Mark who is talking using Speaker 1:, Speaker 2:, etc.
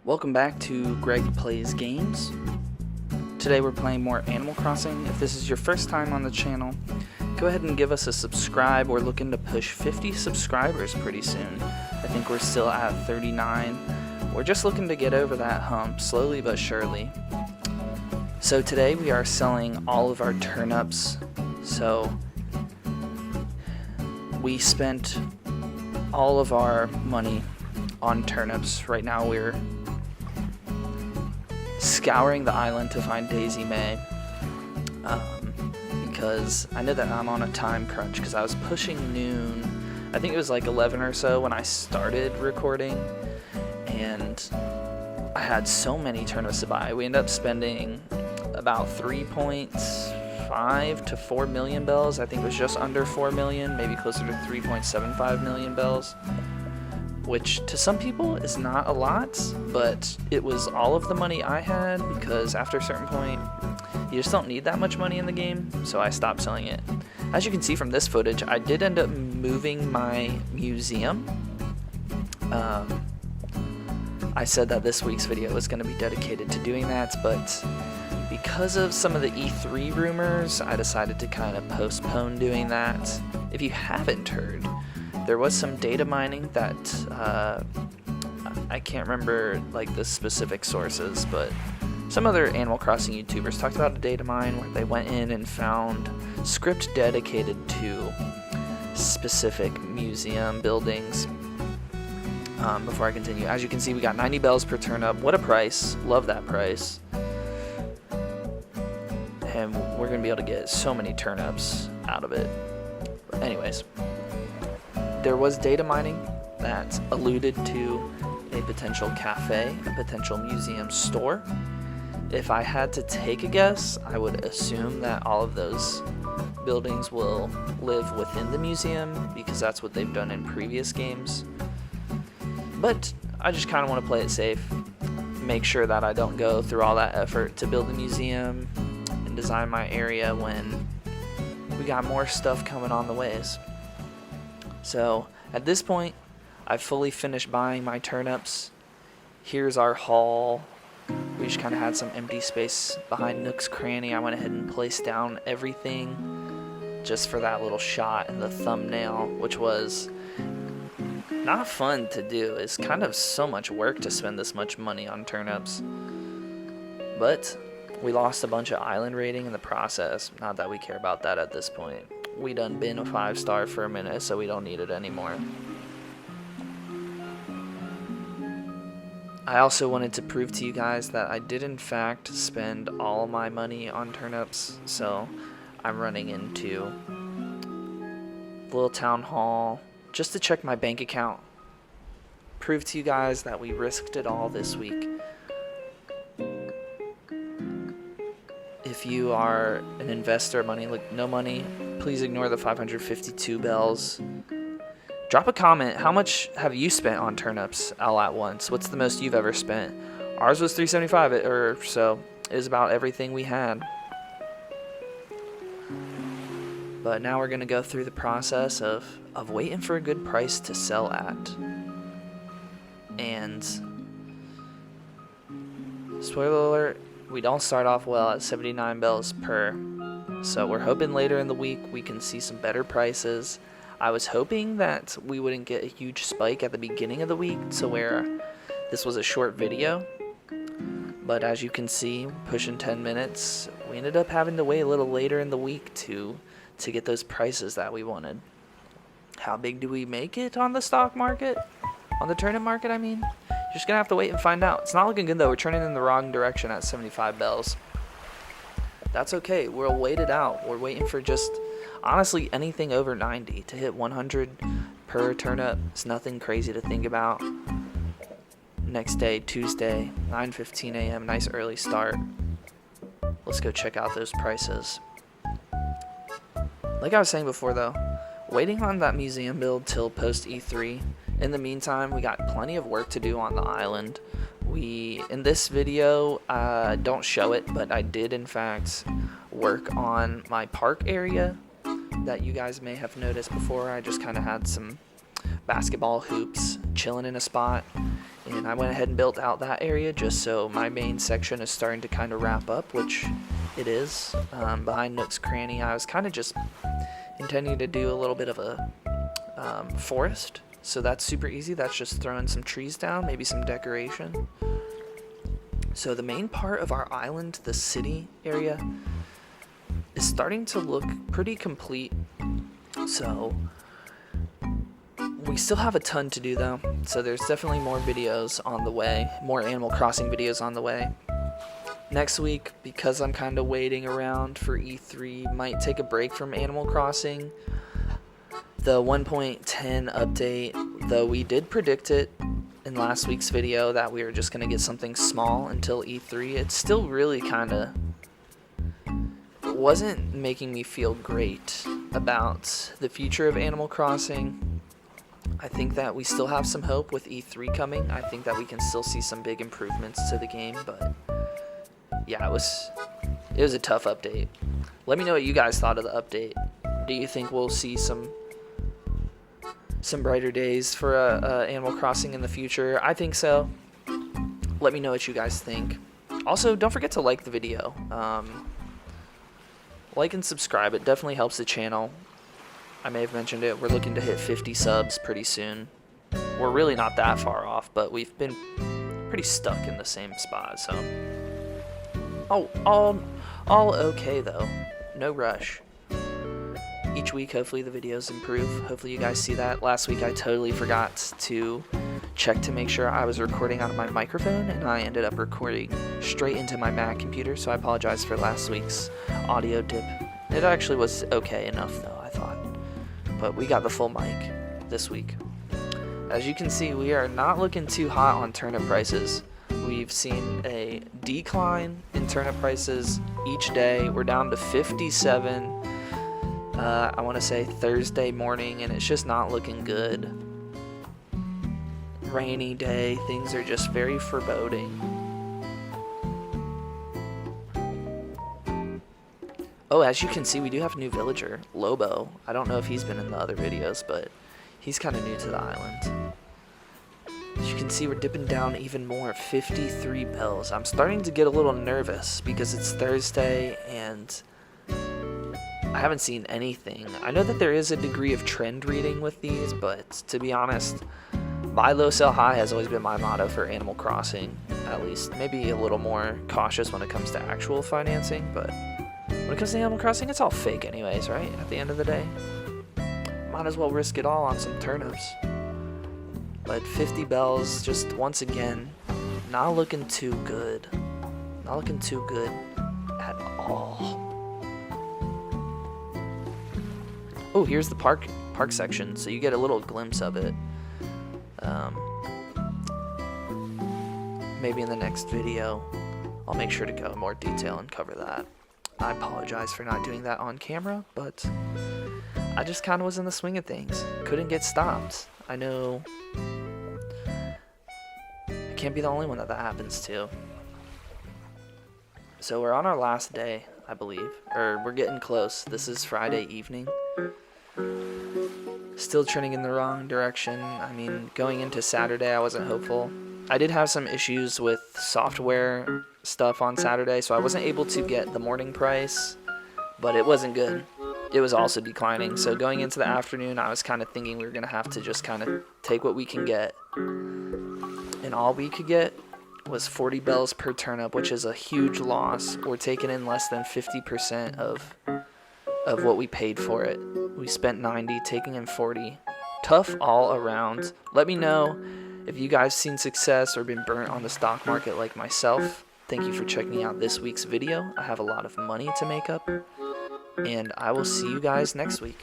Speaker 1: Welcome back to Greg Plays Games. Today we're playing more Animal Crossing. If this is your first time on the channel, go ahead and give us a subscribe. We're looking to push 50 subscribers pretty soon. I think we're still at 39. We're just looking to get over that hump, slowly but surely. So today we are selling all of our turnips. So we spent all of our money on turnips. Right now we're scouring the island to find Daisy May, because I know that I'm on a time crunch because I was pushing noon. I think it was like 11 or so when I started recording, and I had so many turnips to buy. We ended up spending about 3.5 to 4 million bells. I think it was just under 4 million, maybe closer to 3.75 million bells, which to some people is not a lot, but it was all of the money I had, because after a certain point you just don't need that much money in the game, so I stopped selling it. As you can see from this footage, I did end up moving my museum. I said that this week's video was going to be dedicated to doing that, but because of some of the E3 rumors, I decided to kind of postpone doing that. If you haven't heard, there was some data mining that I can't remember like the specific sources, but some other Animal Crossing YouTubers talked about a data mine where they went in and found script dedicated to specific museum buildings. Before I continue, as you can see, we got 90 bells per turnip. What a price. Love that price. And we're going to be able to get so many turnips out of it. But anyways, there was data mining that alluded to a potential cafe, a potential museum store. If I had to take a guess, I would assume that all of those buildings will live within the museum, because that's what they've done in previous games. But I just kind of want to play it safe, make sure that I don't go through all that effort to build a museum and design my area when we got more stuff coming on the ways. So at this point, I've fully finished buying my turnips. Here's our haul. We just kind of had some empty space behind Nook's Cranny. I went ahead and placed down everything just for that little shot in the thumbnail, which was not fun to do. It's kind of so much work to spend this much money on turnips. But we lost a bunch of island rating in the process. Not that we care about that at this point. We done been a 5-star for a minute, so we don't need it anymore. I also wanted to prove to you guys that I did in fact spend all my money on turnips, so I'm running into the little town hall just to check my bank account. Prove to you guys that we risked it all this week. If you are an investor, no money, please ignore the 552 bells. Drop a comment. How much have you spent on turnips all at once? What's the most you've ever spent? Ours was 375 or so. It was about everything we had. But now we're going to go through the process of waiting for a good price to sell at. And spoiler alert, we don't start off well at 79 bells per. So we're hoping later in the week we can see some better prices. I was hoping that we wouldn't get a huge spike at the beginning of the week to where this was a short video. But as you can see, pushing 10 minutes, we ended up having to wait a little later in the week to get those prices that we wanted. How big do we make it on the stock market? On the turnip market, I mean? You're just going to have to wait and find out. It's not looking good, though. We're turning in the wrong direction at 75 bells. That's okay. We'll wait it out. We're waiting for just, honestly, anything over 90. To hit 100 per turnip is nothing crazy to think about. Next day, Tuesday, 9:15 a.m., nice early start. Let's go check out those prices. Like I was saying before, though, waiting on that museum build till post E3. In the meantime, we got plenty of work to do on the island. In this video, don't show it, but I did in fact work on my park area that you guys may have noticed before. I just kind of had some basketball hoops chilling in a spot, and I went ahead and built out that area just so my main section is starting to kind of wrap up, which it is. Behind Nook's Cranny, I was kind of just intending to do a little bit of a forest, so that's super easy. That's just throwing some trees down, maybe some decoration. So the main part of our island, the city area, is starting to look pretty complete. So we still have a ton to do though, so there's definitely more videos on the way, more Animal Crossing videos on the way. Next week, because I'm kind of waiting around for E3, might take a break from Animal Crossing. The 1.10 update, though we did predict it in last week's video that we were just going to get something small until E3, it's still really kind of wasn't making me feel great about the future of Animal Crossing. I think that we still have some hope with E3 coming. I think that we can still see some big improvements to the game, but yeah, it was a tough update. Let me know what you guys thought of the update. Do you think we'll see some brighter days for Animal Crossing in the future? I think so. Let me know what you guys think. Also, don't forget to like the video. Like and subscribe. It definitely helps the channel. I may have mentioned it. We're looking to hit 50 subs pretty soon. We're really not that far off, but we've been pretty stuck in the same spot, so. Oh, all okay though. No rush. Each week, hopefully the videos improve. Hopefully you guys see that. Last week I totally forgot to check to make sure I was recording out of my microphone, and I ended up recording straight into my Mac computer, so I apologize for last week's audio dip. It actually was okay enough though, I thought. But we got the full mic this week. As you can see, we are not looking too hot on turnip prices. We've seen a decline in turnip prices each day. We're down to 57. I want to say Thursday morning, and it's just not looking good. Rainy day, things are just very foreboding. Oh, as you can see, we do have a new villager, Lobo. I don't know if he's been in the other videos, but he's kind of new to the island. As you can see, we're dipping down even more, 53 bells. I'm starting to get a little nervous because it's Thursday and I haven't seen anything. I know that there is a degree of trend reading with these, but to be honest, buy low, sell high has always been my motto for Animal Crossing, at least. Maybe a little more cautious when it comes to actual financing, but when it comes to Animal Crossing, it's all fake anyways, right? At the end of the day, might as well risk it all on some turnips. But 50 bells, just once again, not looking too good. Not looking too good at all. Oh, here's the park section, so you get a little glimpse of it. Maybe in the next video, I'll make sure to go in more detail and cover that. I apologize for not doing that on camera, but I just kind of was in the swing of things. Couldn't get stopped. I know I can't be the only one that happens to. So we're on our last day, I believe, or we're getting close. This is Friday evening. Still trending in the wrong direction. I mean, going into Saturday, I wasn't hopeful. I did have some issues with software stuff on Saturday, so I wasn't able to get the morning price, but it wasn't good. It was also declining, so going into the afternoon, I was kind of thinking we were going to have to just kind of take what we can get. And all we could get was 40 bells per turnip, which is a huge loss. We're taking in less than 50% of what we paid for it. We spent 90, taking in 40. Tough all around. Let me know if you guys seen success or been burnt on the stock market like myself. Thank you for checking out this week's video. I have a lot of money to make up, and I will see you guys next week.